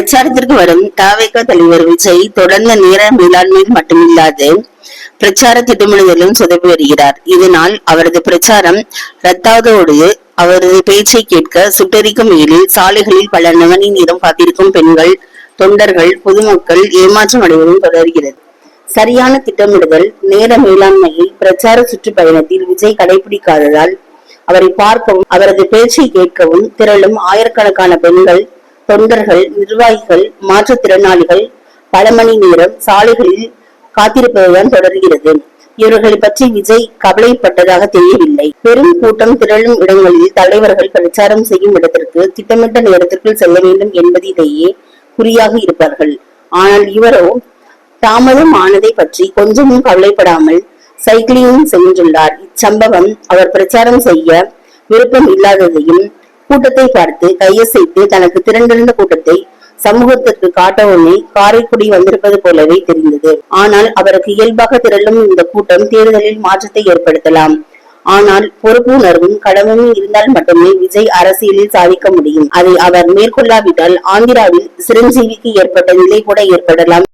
பிரச்சாரத்திற்கு வரும் தவிக தலைவர் விஜய் தொடர்ந்த நேர மேலாண்மையில் மட்டுமில்லாது பிரச்சார திட்டமிடுதலும் சொதப்பி வருகிறார். இதனால் அவரது பிரச்சாரம் ரத்தாவதோடு அவரது பேச்சை கேட்க சுட்டரிக்கும் வெயிலில் சாலைகளில் பல மணி நேரம் காத்திருக்கும் பெண்கள், தொண்டர்கள், பொதுமக்கள் ஏமாற்றம் அடைவதும் தொடர்கிறது. சரியான திட்டமிடுதல், நேர மேலாண்மையை பிரச்சார சுற்றுப்பயணத்தில் விஜய் கடைபிடிக்காததால் அவரை பார்க்கவும் அவரது பேச்சை கேட்கவும் திரளும் ஆயிரக்கணக்கான பெண்கள், தொண்டர்கள், நிர்வாகிகள், மாற்றுத்திறனாளிகள் பல மணி நேரம் சாலைகளில் காத்திருப்பதுதான் தொடர்கிறது. இவர்களை பற்றி விஜய் கவலைப்பட்டதாக தெரியவில்லை. பெரும் கூட்டம் திரளும் இடங்களில் தலைவர்கள் பிரச்சாரம் செய்யும் இடத்திற்கு திட்டமிட்ட நேரத்திற்குள் செல்ல வேண்டும் என்பதிலேயே குறியாக இருப்பார்கள். ஆனால் இவரோ தாமதம் ஆனதை பற்றி கொஞ்சமும் கவலைப்படாமல் சைக்கிளிங் சென்றுள்ளார். இச்சம்பவம் அவர் பிரச்சாரம் செய்ய விருப்பம் இல்லாததையும், கூட்டத்தை பார்த்து கையசைத்து தனக்கு திரண்டிருந்த கூட்டத்தை சமூகத்திற்கு காட்டவுமே காரைக்குடி வந்திருப்பது போலவே தெரிந்தது. ஆனால் அவருக்கு இயல்பாக திரளும் இந்த கூட்டம் தேர்தலில் மாற்றத்தை ஏற்படுத்தலாம். ஆனால் பொறுப்புணர்வும் கடமையும் இருந்தால் மட்டுமே விஜய் அரசியலில் சாதிக்க முடியும். அதை அவர் மேற்கொள்ளாவிட்டால் ஆந்திராவில் சிரஞ்சீவிக்கு ஏற்பட்ட நிலை கூட ஏற்படலாம்.